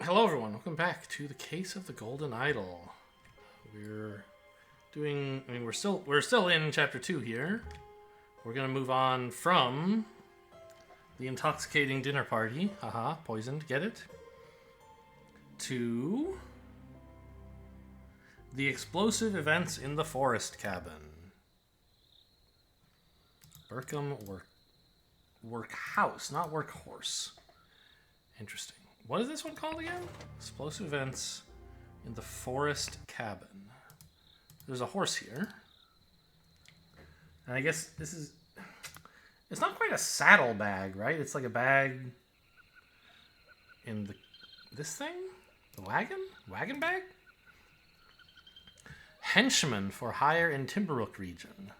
Hello, everyone. Welcome back to the Case of the Golden Idol. We're doing. I mean, we're still in chapter 2 here. We're gonna move on from the intoxicating dinner party. Haha, poisoned. Get it? To the explosive events in the forest cabin. Burkham workhouse, not workhorse. Interesting. What is this one called again? Explosive events in the forest cabin. There's a horse here. And I guess this is... It's not quite a saddle bag, right? It's like a bag in the... This thing? The wagon? Wagon bag? Henchman for hire in Timberrook region.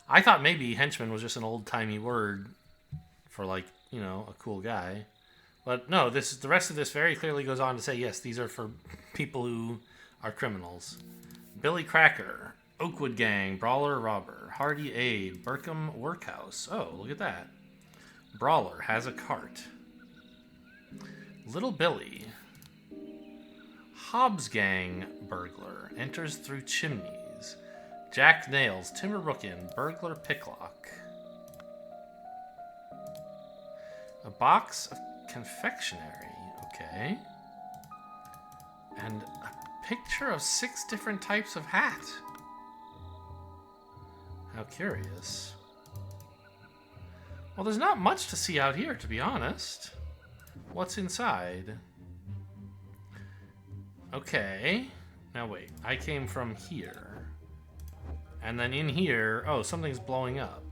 I thought maybe henchman was just an old-timey word for, like, you know, a cool guy. But no, the rest of this very clearly goes on to say, yes, these are for people who are criminals. Billy Cracker, Oakwood Gang, Brawler Robber, Hardy Aid, Burkham Workhouse. Oh, look at that. Brawler has a cart. Little Billy. Hobbs Gang Burglar enters through chimneys. Jack Nails, Timberrook Inn, Burglar Picklock. A box of confectionery, okay. And a picture of 6 different types of hat. How curious. Well, there's not much to see out here, to be honest. What's inside? Okay. Now wait, I came from here. And then in here, oh, something's blowing up.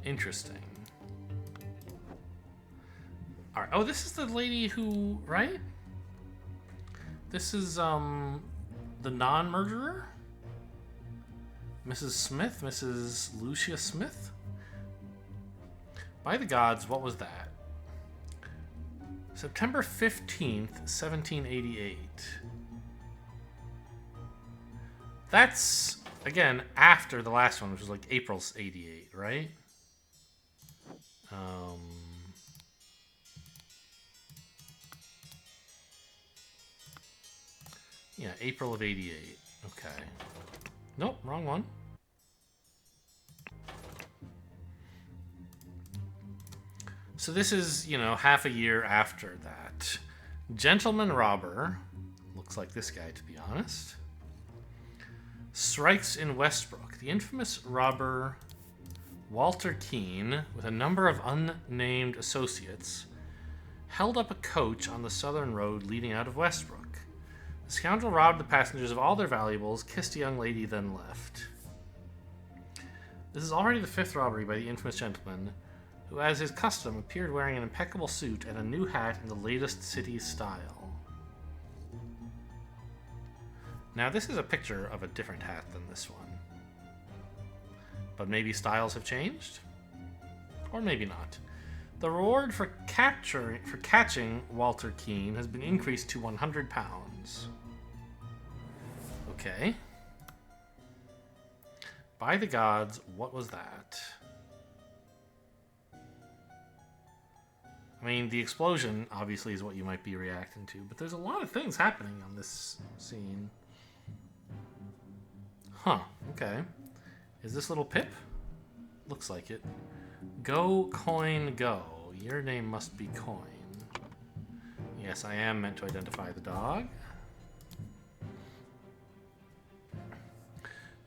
Interesting. All right. Oh, this is the lady who, right? This is the non-murderer, Mrs. Smith, Mrs. Lucia Smith. By the gods, what was that? September 15th, 1788. That's again after the last one, which was like April 88, right? Yeah, April of 88. Okay. Nope, wrong one. So this is, you know, half a year after that. Gentleman Robber, looks like this guy to be honest, strikes in Westbrook. The infamous robber Walter Keene, with a number of unnamed associates, held up a coach on the southern road leading out of Westbrook. The scoundrel robbed the passengers of all their valuables, kissed a young lady, then left. This is already the 5th robbery by the infamous gentleman, who, as his custom, appeared wearing an impeccable suit and a new hat in the latest city style. Now, this is a picture of a different hat than this one. But maybe styles have changed? Or maybe not. The reward for catching Walter Keene has been increased to £100. Okay. By the gods, what was that? I mean, the explosion obviously is what you might be reacting to, but there's a lot of things happening on this scene. Huh, okay. Is this little Pip? Looks like it. Go, coin, go. Your name must be Coin. Yes, I am meant to identify the dog.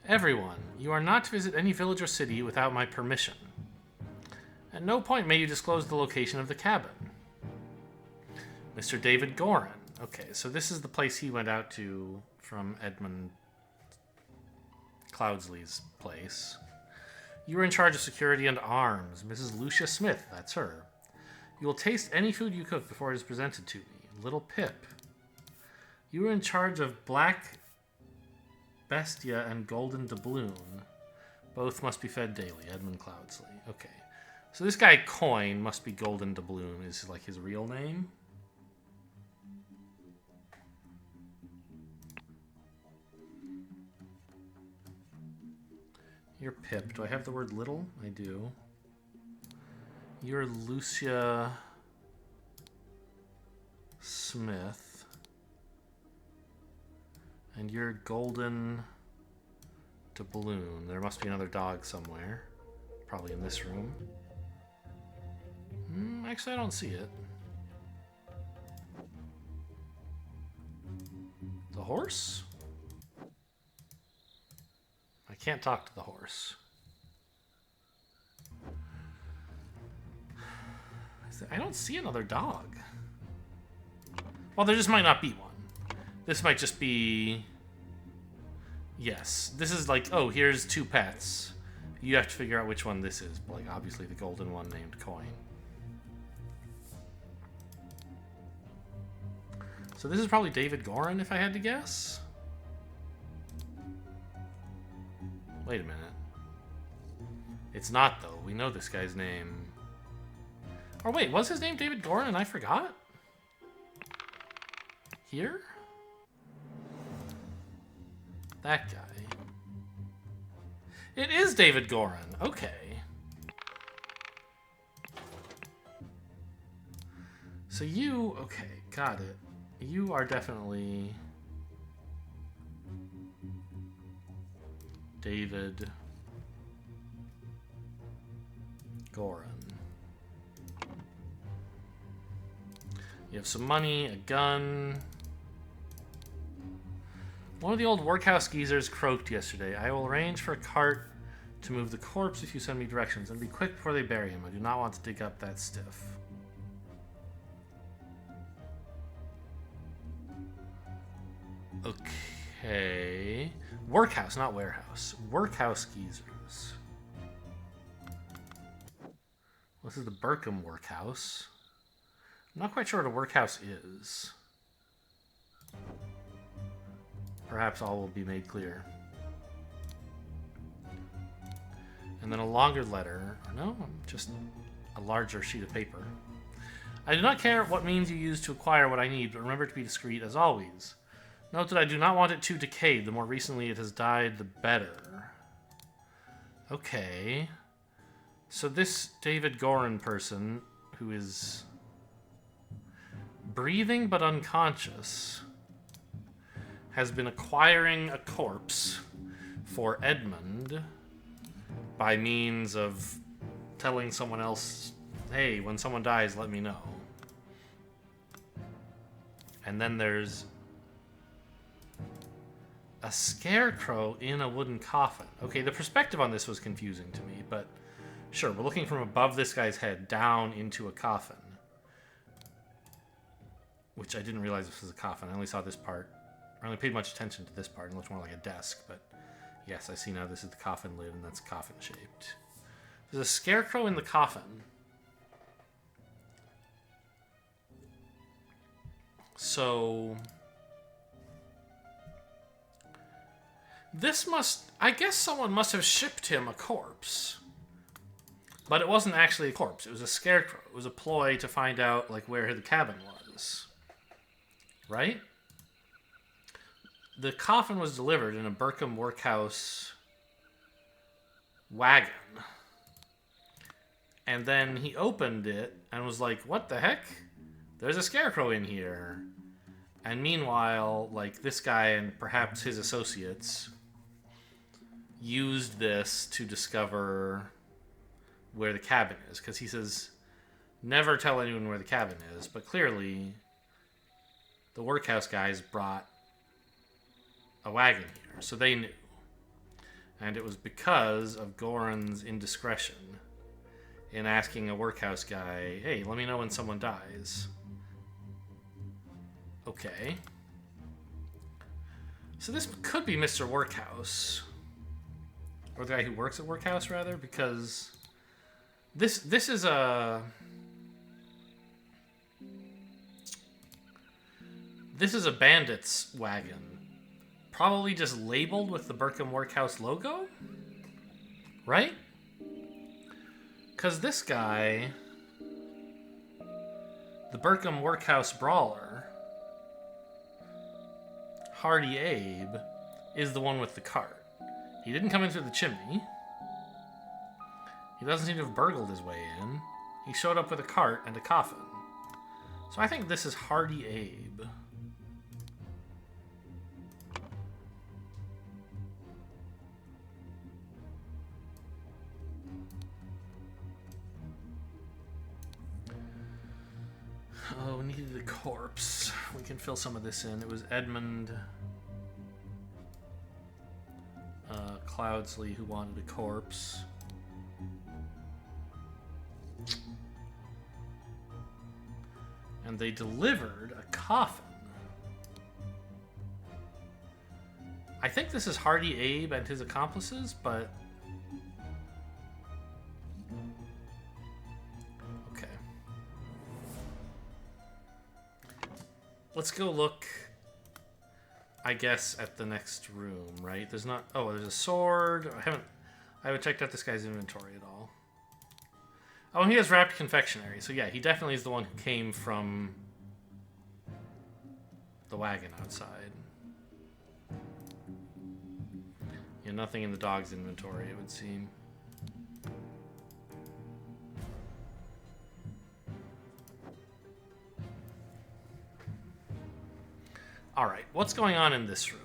Everyone, you are not to visit any village or city without my permission. At no point may you disclose the location of the cabin. Mr. David Gorin. Okay, so this is the place he went out to from Edmund Cloudsley's place. You are in charge of security and arms. Mrs. Lucia Smith, that's her. You will taste any food you cook before it is presented to me. Little Pip. You are in charge of Black Bestia and Golden Doubloon. Both must be fed daily. Edmund Cloudsley. Okay. So this guy Coin must be Golden Doubloon. Is like his real name? You're Pip. Do I have the word little? I do. You're Lucia Smith. And you're Golden Doubloon. There must be another dog somewhere. Probably in this room. Actually, I don't see it. The horse? I can't talk to the horse. I don't see another dog. Well, there just might not be one. This might just be... Yes, this is like, oh, here's 2 pets. You have to figure out which one this is. Like, obviously the golden one named Coin. So this is probably David Gorin, if I had to guess. Wait a minute. It's not, though. We know this guy's name. Or wait, was his name David Gorin and I forgot? Here? That guy. It is David Gorin. Okay. So you... Okay, got it. You are definitely... David Gorin. You have some money, a gun. One of the old workhouse geezers croaked yesterday. I will arrange for a cart to move the corpse if you send me directions, and be quick before they bury him. I do not want to dig up that stiff. Okay. Workhouse, not warehouse. Workhouse geezers. This is the Burkham workhouse. I'm not quite sure what a workhouse is. Perhaps all will be made clear. And then a longer letter. No, just a larger sheet of paper. I do not care what means you use to acquire what I need, but remember to be discreet as always. Note that I do not want it to decay. The more recently it has died, the better. Okay. So this David Gorin person, who is breathing but unconscious, has been acquiring a corpse for Edmund by means of telling someone else, hey, when someone dies, let me know. And then there's a scarecrow in a wooden coffin. Okay, the perspective on this was confusing to me, but sure, we're looking from above this guy's head down into a coffin. Which I didn't realize this was a coffin. I only saw this part. I only paid much attention to this part. It looked more like a desk, but yes, I see now this is the coffin lid, and that's coffin shaped. There's a scarecrow in the coffin. So this must... I guess someone must have shipped him a corpse. But it wasn't actually a corpse. It was a scarecrow. It was a ploy to find out, like, where the cabin was. Right? The coffin was delivered in a Burkham workhouse wagon. And then he opened it and was like, what the heck? There's a scarecrow in here. And meanwhile, like, this guy and perhaps his associates used this to discover where the cabin is. Because he says, never tell anyone where the cabin is. But clearly, the workhouse guys brought a wagon here. So they knew. And it was because of Gorin's indiscretion in asking a workhouse guy, hey, let me know when someone dies. Okay. So this could be Mr. Workhouse. Or the guy who works at Workhouse, rather, because this is a... This is a bandit's wagon. Probably just labeled with the Burkham Workhouse logo? Right? Because this guy, the Burkham Workhouse Brawler, Hardy Abe, is the one with the cart. He didn't come in through the chimney. He doesn't seem to have burgled his way in. He showed up with a cart and a coffin. So I think this is Hardy Abe. Oh, we needed a corpse. We can fill some of this in. It was Edmund Cloudsley who wanted a corpse. And they delivered a coffin. I think this is Hardy Abe and his accomplices, but... okay. Let's go look, I guess, at the next room, right? There's not... oh, there's a sword. I haven't checked out this guy's inventory at all. Oh, he has wrapped confectionery. So yeah, he definitely is the one who came from the wagon outside. Yeah, nothing in the dog's inventory, it would seem. All right, what's going on in this room?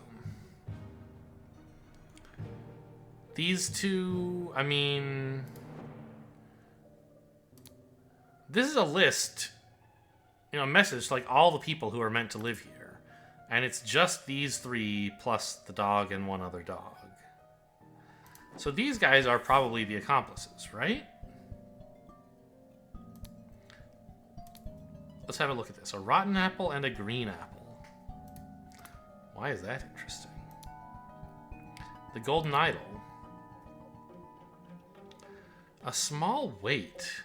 These two, I mean... this is a list, a message to, like, all the people who are meant to live here. And it's just these three plus the dog and one other dog. So these guys are probably the accomplices, right? Let's have a look at this. A rotten apple and a green apple. Why is that interesting? The golden idol. A small weight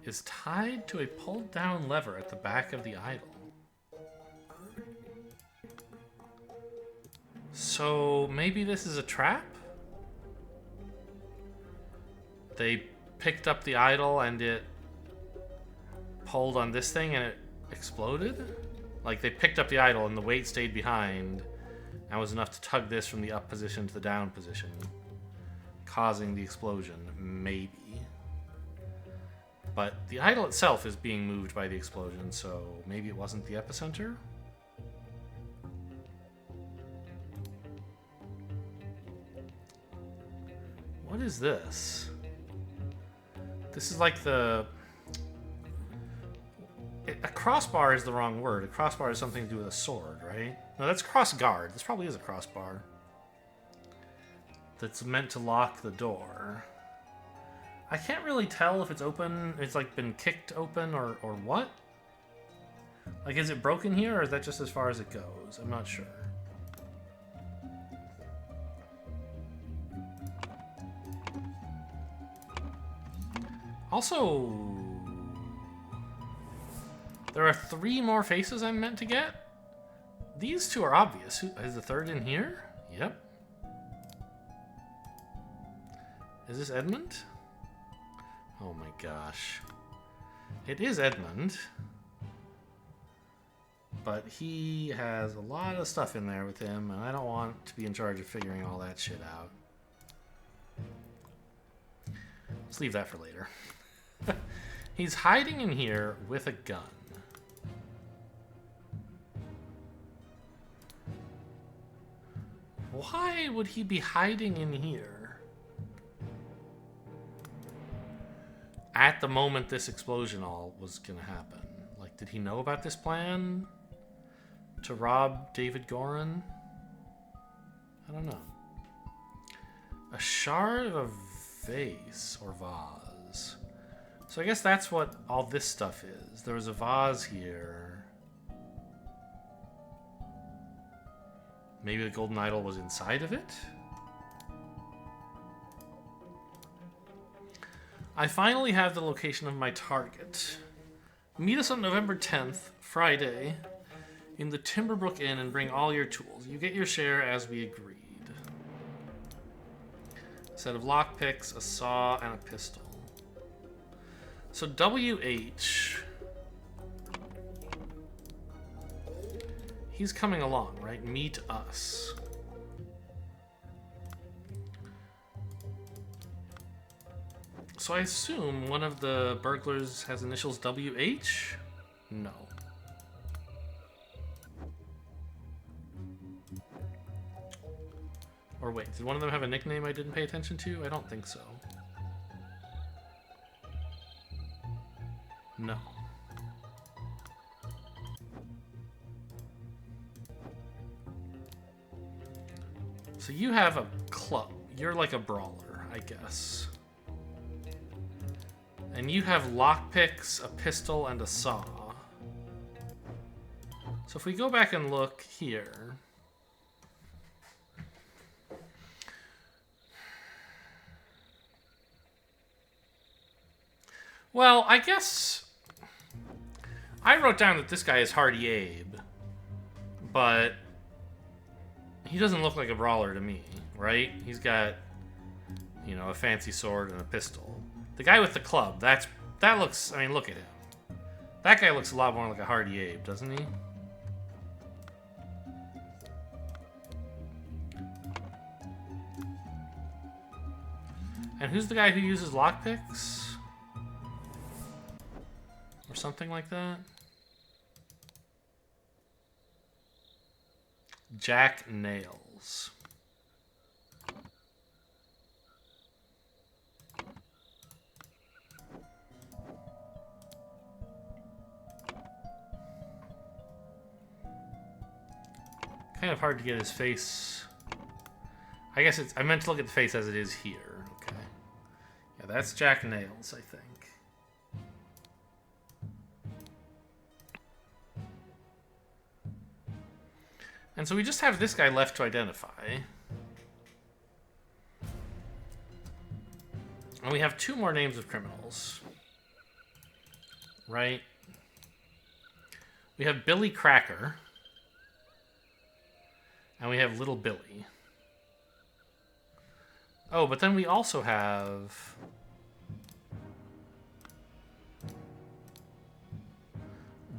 is tied to a pulled down lever at the back of the idol. So maybe this is a trap? They picked up the idol and it pulled on this thing and it exploded? Like they picked up the idol and the weight stayed behind and was enough to tug this from the up position to the down position, causing the explosion, maybe. But the idol itself is being moved by the explosion, so maybe it wasn't the epicenter? What is this? This is like the... a crossbar is the wrong word. A crossbar is something to do with a sword, right? No, that's crossguard. This probably is a crossbar. That's meant to lock the door. I can't really tell if it's open, it's like been kicked open or what. Like, is it broken here or is that just as far as it goes? I'm not sure. Also, there are 3 more faces I'm meant to get. These 2 are obvious. Is the third in here? Yep. Is this Edmund? Oh my gosh. It is Edmund. But he has a lot of stuff in there with him, and I don't want to be in charge of figuring all that shit out. Let's leave that for later. He's hiding in here with a gun. Why would he be hiding in here at the moment this explosion all was gonna happen? Like, did he know about this plan to rob David Gorin? I don't know. A shard of a vase or vase. So I guess that's what all this stuff is. There was a vase here. Maybe the golden idol was inside of it? I finally have the location of my target. Meet us on November 10th, Friday, in the Timberbrook Inn and bring all your tools. You get your share as we agreed. A set of lockpicks, a saw, and a pistol. So WH... he's coming along, right? Meet us. So I assume one of the burglars has initials WH? No. Or wait, did one of them have a nickname I didn't pay attention to? I don't think so. No. So you have a club. You're like a brawler, I guess. And you have lockpicks, a pistol, and a saw. So if we go back and look here... Well, I guess... I wrote down that this guy is Hardy Abe. But... he doesn't look like a brawler to me, right? He's got, you know, a fancy sword and a pistol. The guy with the club, that looks, I mean, look at him. That guy looks a lot more like a Hardy Abe, doesn't he? And who's the guy who uses lockpicks? Or something like that? Jack Nails. Kind of hard to get his face. I guess I meant to look at the face as it is here. Okay. Yeah, that's Jack Nails, I think. And so we just have this guy left to identify. And we have two more names of criminals. Right? We have Billy Cracker. And we have Little Billy. Oh, but then we also have...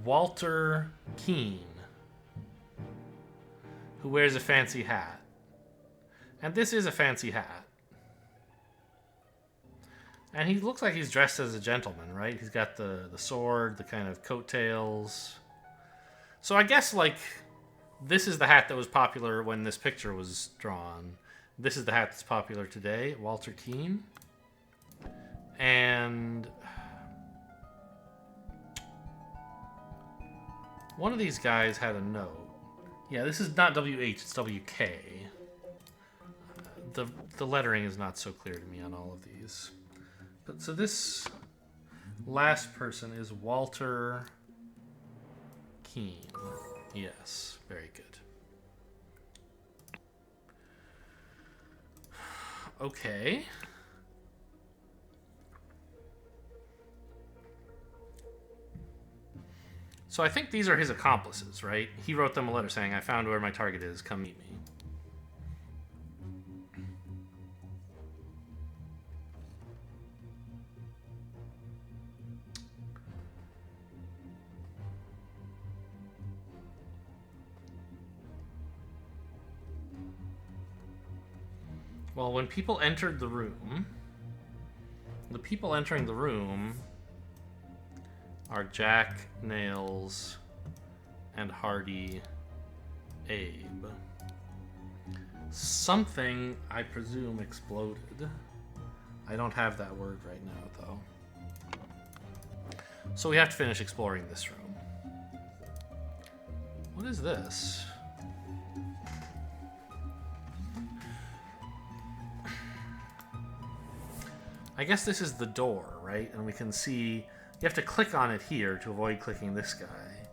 Walter Keene, who wears a fancy hat. And this is a fancy hat. And he looks like he's dressed as a gentleman, right? He's got the sword, the kind of coattails. So I guess, like, this is the hat that was popular when this picture was drawn. This is the hat that's popular today, Walter Keene. And one of these guys had a note. Yeah, this is not WH, it's WK. The lettering is not so clear to me on all of these. But so this last person is Walter Keene. Yes, very good. Okay. So I think these are his accomplices, right? He wrote them a letter saying, I found where my target is, come meet me. Well, when people entered the room, the people entering the room are Jack Nails and Hardy Abe. Something, I presume, exploded. I don't have that word right now, though. So we have to finish exploring this room. What is this? I guess this is the door, right? And we can see, you have to click on it here to avoid clicking this guy.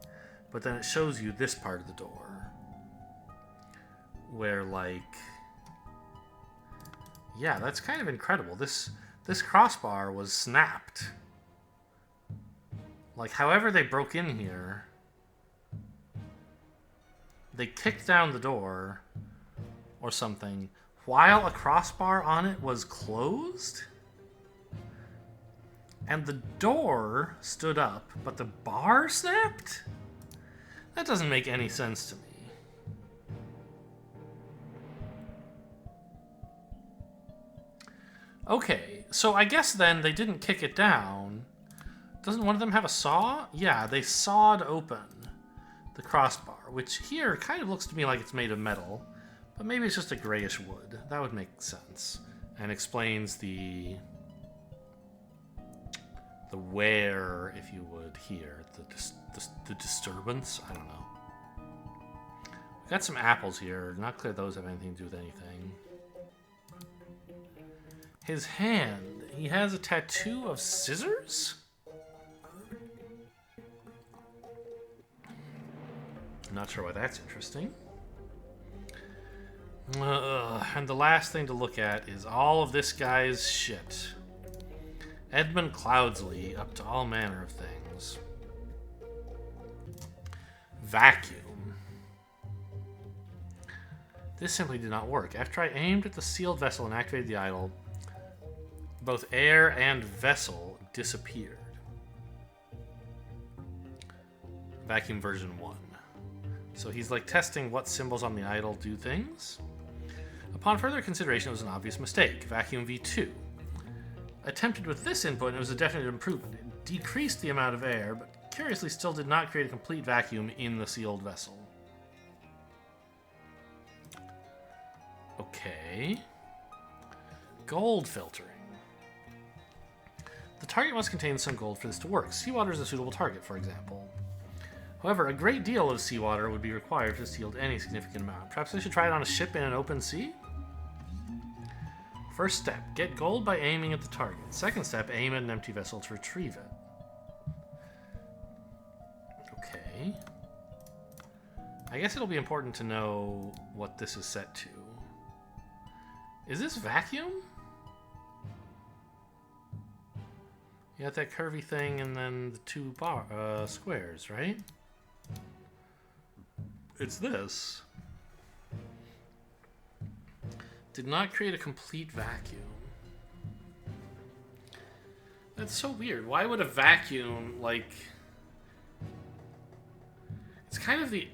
But then it shows you this part of the door. Where, like... yeah, that's kind of incredible. This crossbar was snapped. Like, however they broke in here, they kicked down the door or something while a crossbar on it was closed? And the door stood up, but the bar snapped? That doesn't make any sense to me. Okay, so I guess then they didn't kick it down. Doesn't one of them have a saw? Yeah, they sawed open the crossbar, which here kind of looks to me like it's made of metal, but maybe it's just a grayish wood. That would make sense, and explains the wear, if you would, here. The disturbance? I don't know. We've got some apples here. Not clear those have anything to do with anything. His hand. He has a tattoo of scissors? Not sure why that's interesting. And the last thing to look at is all of this guy's shit. Edmund Cloudsley, up to all manner of things. Vacuum. This simply did not work. After I aimed at the sealed vessel and activated the idol, both air and vessel disappeared. Vacuum version 1. So he's like testing what symbols on the idol do things. Upon further consideration, it was an obvious mistake. Vacuum V2. Attempted with this input, and it was a definite improvement. It decreased the amount of air, but curiously still did not create a complete vacuum in the sealed vessel. Okay. Gold filtering. The target must contain some gold for this to work. Seawater is a suitable target, for example. However, a great deal of seawater would be required to yield any significant amount. Perhaps I should try it on a ship in an open sea? First step, get gold by aiming at the target. Second step, aim at an empty vessel to retrieve it. Okay. I guess it'll be important to know what this is set to. Is this vacuum? You got that curvy thing and then the two squares, right? It's this. Did not create a complete vacuum. That's so weird. Why would a vacuum, like... It's kind of the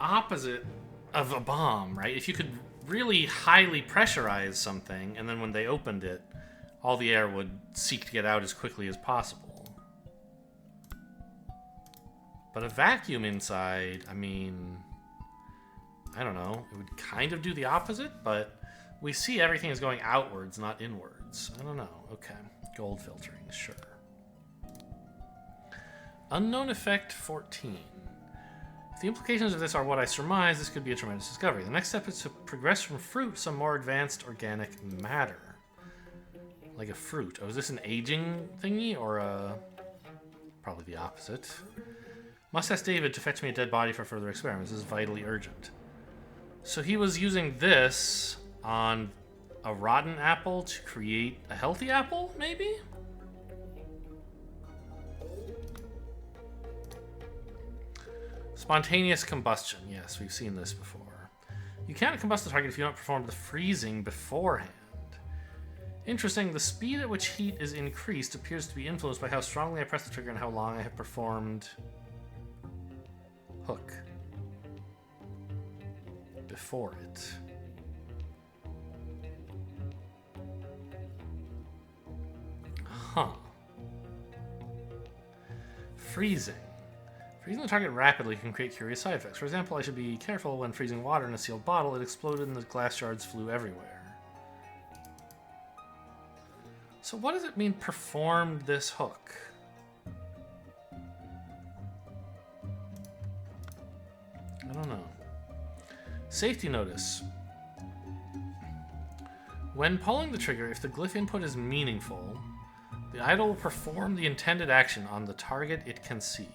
opposite of a bomb, right? If you could really highly pressurize something, and then when they opened it, all the air would seek to get out as quickly as possible. But a vacuum inside, I mean... I don't know. It would kind of do the opposite, but... We see everything is going outwards, not inwards. I don't know. Okay. Gold filtering, sure. Unknown effect 14. If the implications of this are what I surmise, this could be a tremendous discovery. The next step is to progress from fruit to some more advanced organic matter. Like a fruit. Oh, is this an aging thingy or a... Probably the opposite. Must ask David to fetch me a dead body for further experiments. This is vitally urgent. So he was using this... on a rotten apple to create a healthy apple, maybe? Spontaneous combustion. Yes, we've seen this before. You can't combust the target if you don't perform the freezing beforehand. Interesting, the speed at which heat is increased appears to be influenced by how strongly I press the trigger and how long I have performed hook before it. Huh. Freezing. Freezing the target rapidly can create curious side effects. For example, I should be careful when freezing water in a sealed bottle. It exploded and the glass shards flew everywhere. So what does it mean, performed this hook? I don't know. Safety notice. When pulling the trigger, if the glyph input is meaningful, the idol will perform the intended action on the target it can see.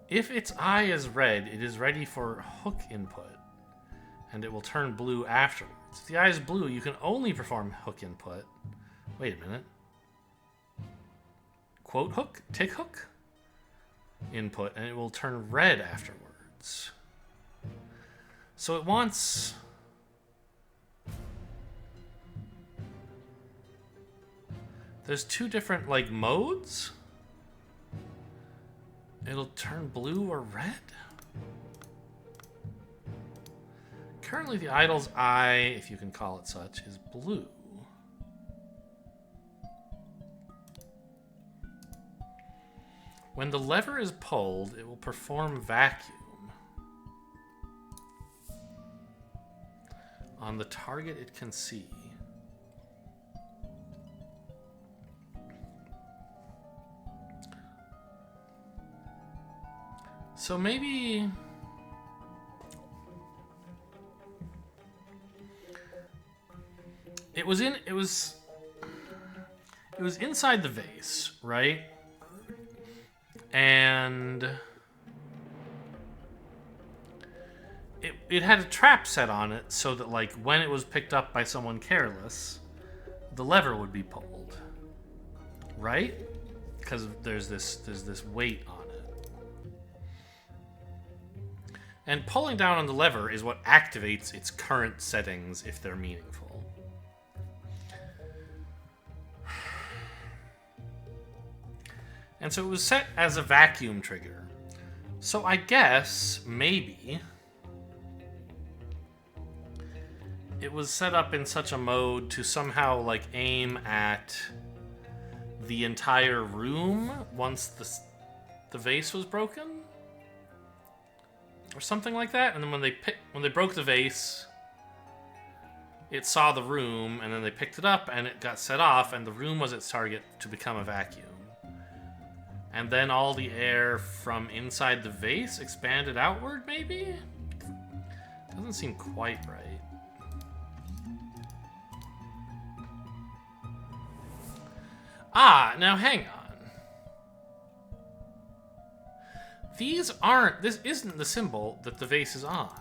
If its eye is red, it is ready for hook input, and it will turn blue afterwards. If the eye is blue, you can only perform hook input. Wait a minute. Quote hook? Tick hook? Input, and it will turn red afterwards. So it wants... There's two different, like, modes? It'll turn blue or red? Currently, the idol's eye, if you can call it such, is blue. When the lever is pulled, it will perform vacuum on the target it can see. So maybe it was inside the vase, right? And it had a trap set on it so that, like, when it was picked up by someone careless, the lever would be pulled, right? Because there's this weight on it. And pulling down on the lever is what activates its current settings if they're meaningful. And so it was set as a vacuum trigger. So I guess, maybe, it was set up in such a mode to somehow, like, aim at the entire room once the vase was broken? Or something like that? And then when they broke the vase, it saw the room, and then they picked it up, and it got set off, and the room was its target to become a vacuum. And then all the air from inside the vase expanded outward, maybe? Doesn't seem quite right. Ah, now hang on. This isn't the symbol that the vase is on.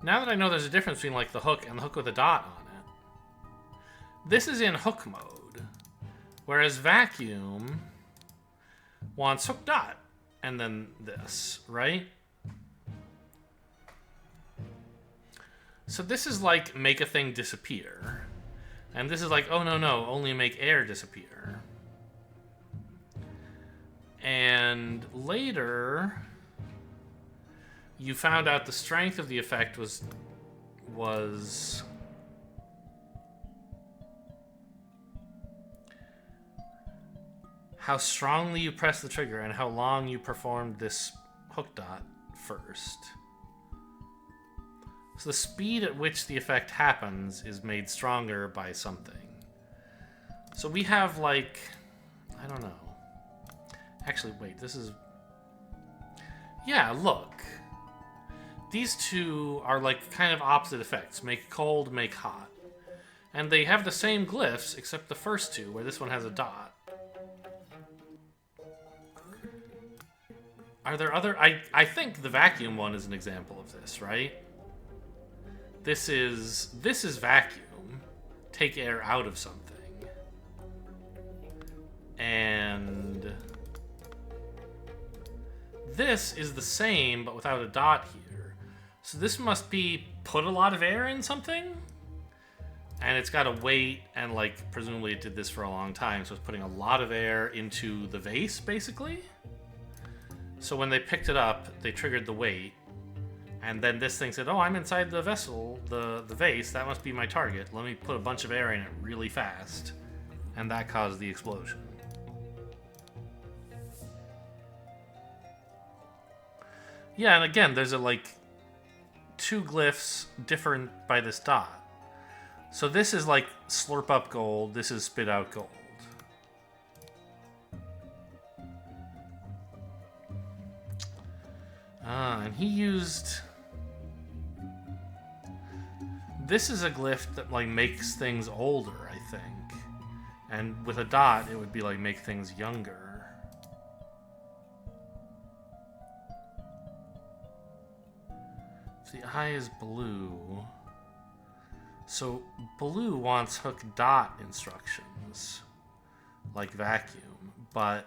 Now that I know there's a difference between, like, the hook and the hook with a dot on it, this is in hook mode, whereas vacuum wants hook dot, and then this, right? So this is like make a thing disappear. And this is like, oh no, only make air disappear. And later, you found out the strength of the effect was how strongly you press the trigger and how long you performed this hook dot first. So the speed at which the effect happens is made stronger by something. So we have, like, I don't know. Actually, wait, this is... Yeah, look. These two are, like, kind of opposite effects. Make cold, make hot. And they have the same glyphs, except the first two, where this one has a dot. Are there other... I think the vacuum one is an example of this, right? This is vacuum. Take air out of something. And this is the same, but without a dot here. So this must be put a lot of air in something? And it's got to wait, and, like, presumably it did this for a long time, so it's putting a lot of air into the vase, basically? So when they picked it up, they triggered the weight, and then this thing said, oh, I'm inside the vessel, the vase, that must be my target. Let me put a bunch of air in it really fast. And that caused the explosion. Yeah, and again, there's two glyphs different by this dot. So this is like slurp up gold, this is spit out gold. And he used... This is a glyph that, like, makes things older, I think. And with a dot, it would be like make things younger. So the eye is blue. So blue wants hook dot instructions, like vacuum, but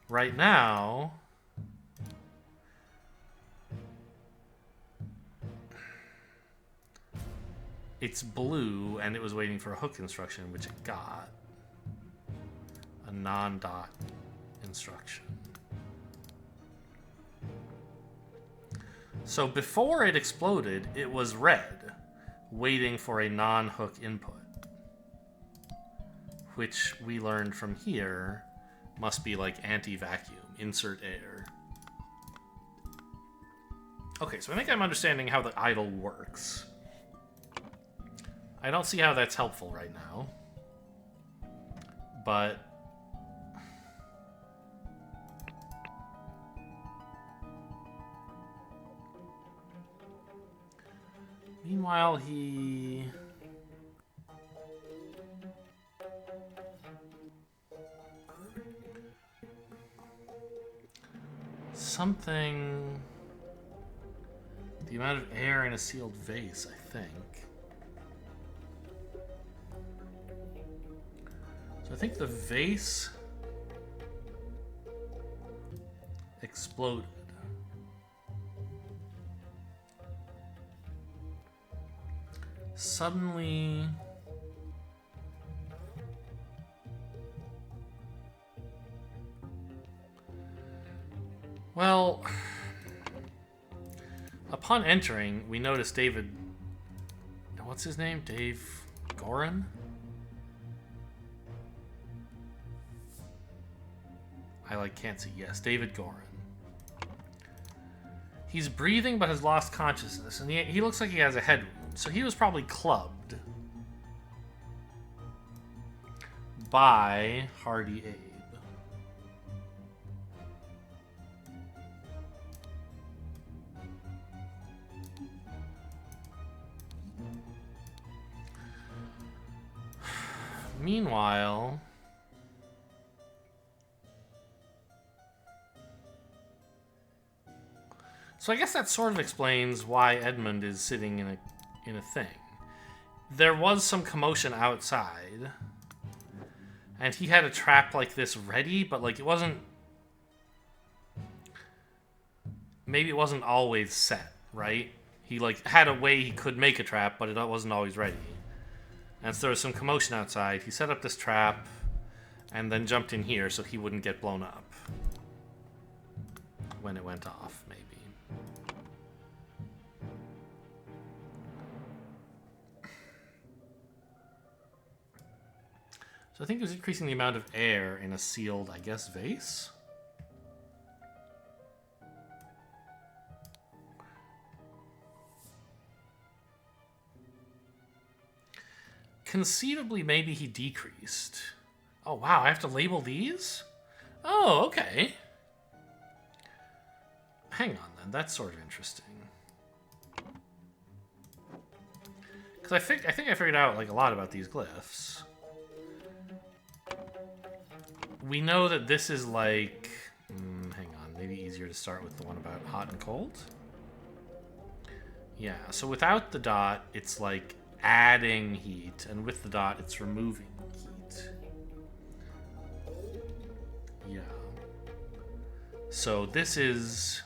right now, it's blue, and it was waiting for a hook instruction, which it got. A non-dot instruction. So before it exploded, it was red, waiting for a non-hook input. Which we learned from here must be like anti-vacuum, insert air. Okay, so I think I'm understanding how the idle works. I don't see how that's helpful right now. But... meanwhile, he... something... the amount of air in a sealed vase, I think. So I think the vase exploded. Suddenly... well... upon entering, we notice David... what's his name? Dave Gorin? I can't see. Yes, David Gorin. He's breathing but has lost consciousness, and he looks like he has a head wound, so he was probably clubbed by Hardy Abe. Meanwhile... so I guess that sort of explains why Edmund is sitting in a thing. There was some commotion outside, and he had a trap like this ready, but it wasn't... maybe it wasn't always set, right? He had a way he could make a trap, but it wasn't always ready. And so there was some commotion outside. He set up this trap, and then jumped in here so he wouldn't get blown up when it went off, maybe. So I think it was increasing the amount of air in a sealed, I guess, vase? Conceivably, maybe he decreased. Oh, wow, I have to label these? Oh, okay. Hang on, then. That's sort of interesting. Because I think I figured out, a lot about these glyphs. We know that this is hang on, maybe easier to start with the one about hot and cold? Yeah, so without the dot, it's adding heat, and with the dot, it's removing heat. Yeah. So this is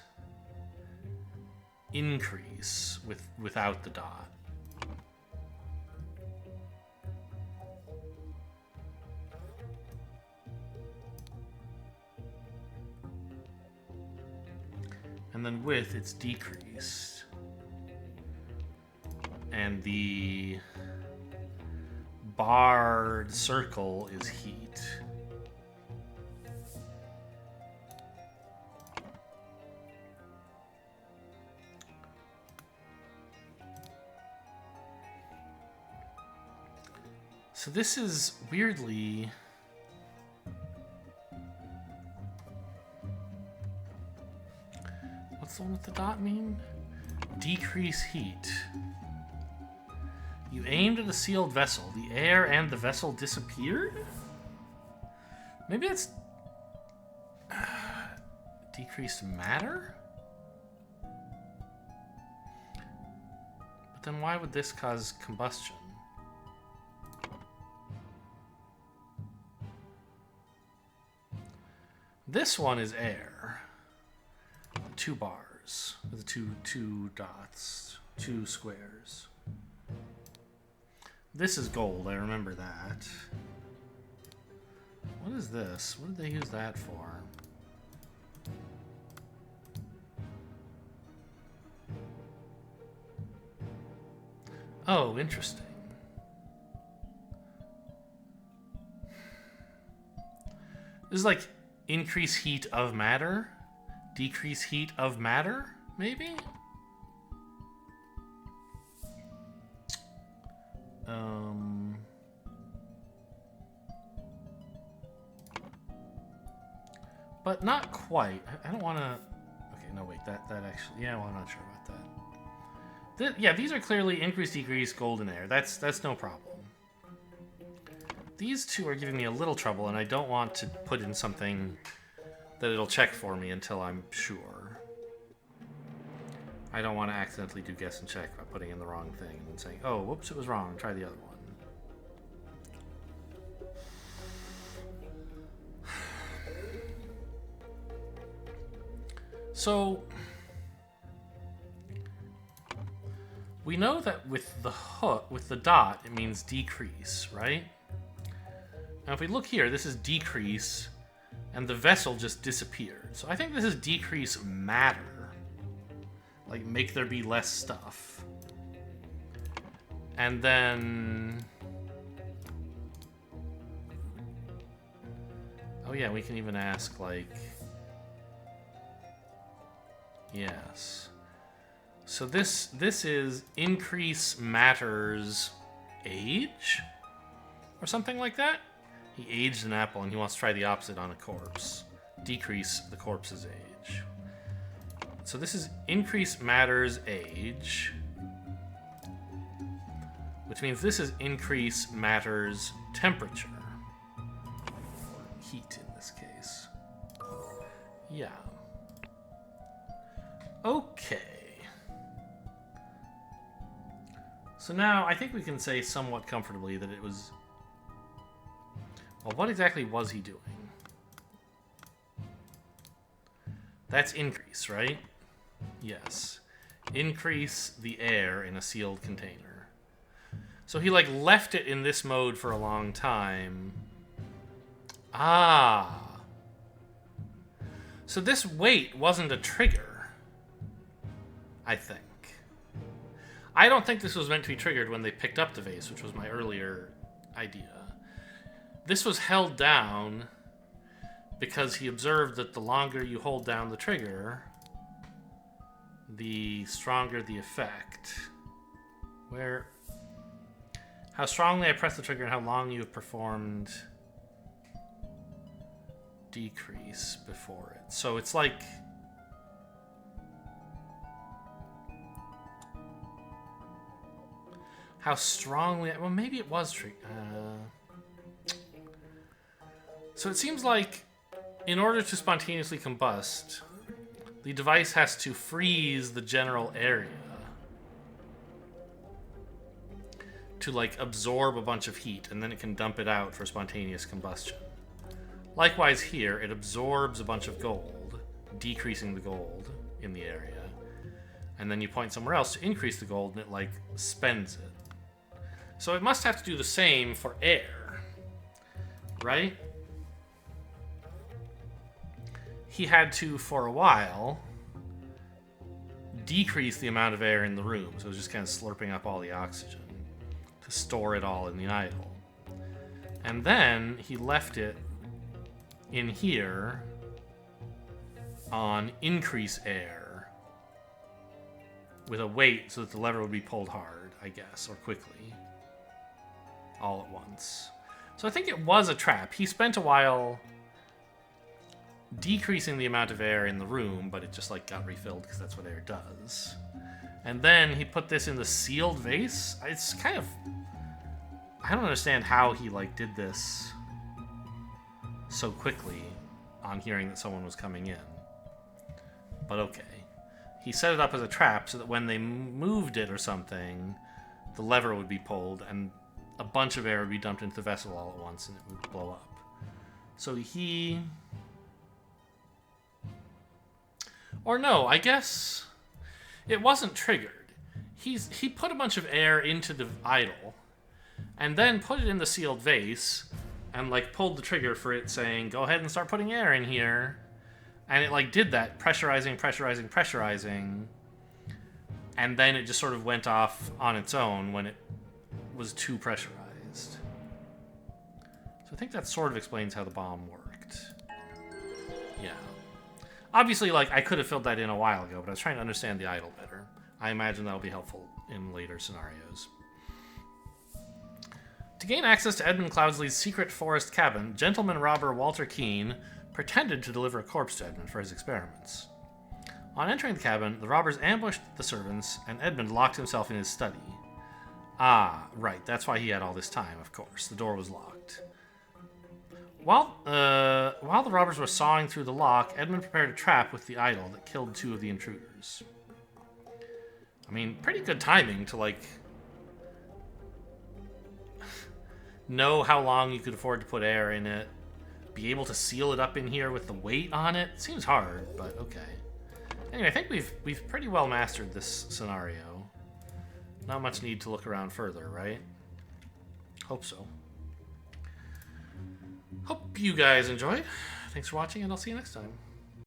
increase without the dot. And then with, it's decreased. And the barred circle is heat. So this is weirdly... what's the one with the dot mean? Decrease heat. You aimed at a sealed vessel. The air and the vessel disappeared? Maybe it's... decreased matter? But then why would this cause combustion? This one is air. 2 bars. The two dots. 2 squares. This is gold, I remember that. What is this? What did they use that for? Oh, interesting. This is like increase heat of matter, decrease heat of matter, maybe? But not quite. I don't want to... Okay, no, wait. That actually... Yeah, well, I'm not sure about that. Yeah, these are clearly increase, decrease, golden air. That's no problem. These two are giving me a little trouble, and I don't want to put in something that it'll check for me until I'm sure. I don't want to accidentally do guess and check by putting in the wrong thing and then saying, oh, whoops, it was wrong. Try the other one. So, we know that with the hook, with the dot, it means decrease, right? Now, if we look here, this is decrease, and the vessel just disappeared. So I think this is decrease matter. Like, make there be less stuff. And then... Oh yeah, we can even ask, like... Yes. So this is increase matters age? Or something like that? He aged an apple and he wants to try the opposite on a corpse. Decrease the corpse's age. So this is increase matters age. Which means this is increase matters temperature. Or heat in this case. Yeah. Okay. So now I think we can say somewhat comfortably that it was... Well, what exactly was he doing? That's increase, right? Yes. Increase the air in a sealed container. So he, like, left it in this mode for a long time. Ah. So this wait wasn't a trigger. I think. I don't think this was meant to be triggered when they picked up the vase, which was my earlier idea. This was held down because he observed that the longer you hold down the trigger, the stronger the effect. How strongly I press the trigger and how long you have performed decrease before it. So it's like... How strongly... Well, maybe it was so it seems like in order to spontaneously combust, the device has to freeze the general area to, like, absorb a bunch of heat, and then it can dump it out for spontaneous combustion. Likewise here, it absorbs a bunch of gold, decreasing the gold in the area, and then you point somewhere else to increase the gold, and it, like, spends it. So it must have to do the same for air, right? He had to, for a while, decrease the amount of air in the room. So it was just kind of slurping up all the oxygen to store it all in the idol. And then he left it in here on increase air with a weight so that the lever would be pulled hard, I guess, or quickly, all at once. So I think it was a trap. He spent a while decreasing the amount of air in the room, but it just, like, got refilled because that's what air does. And then he put this in the sealed vase. It's kind of... I don't understand how he, like, did this so quickly on hearing that someone was coming in. But okay. He set it up as a trap so that when they moved it or something, the lever would be pulled and a bunch of air would be dumped into the vessel all at once and it would blow up. So he... Or no, I guess it wasn't triggered. He put a bunch of air into the idol and then put it in the sealed vase and, like, pulled the trigger for it saying, go ahead and start putting air in here. And it, like, did that, pressurizing. and then it just sort of went off on its own when it was too pressurized. So I think that sort of explains how the bomb worked. Yeah. Obviously, like, I could have filled that in a while ago, but I was trying to understand the idol better. I imagine that'll be helpful in later scenarios. To gain access to Edmund Cloudsley's secret forest cabin, gentleman robber Walter Keene pretended to deliver a corpse to Edmund for his experiments. On entering the cabin, the robbers ambushed the servants, and Edmund locked himself in his study. Ah, right, that's why he had all this time, of course. The door was locked. While the robbers were sawing through the lock, Edmund prepared a trap with the idol that killed 2 of the intruders. I mean, pretty good timing to, like, know how long you could afford to put air in it, be able to seal it up in here with the weight on it. Seems hard, but okay. Anyway, I think we've pretty well mastered this scenario. Not much need to look around further, right? Hope so. Hope you guys enjoyed. Thanks for watching, and I'll see you next time.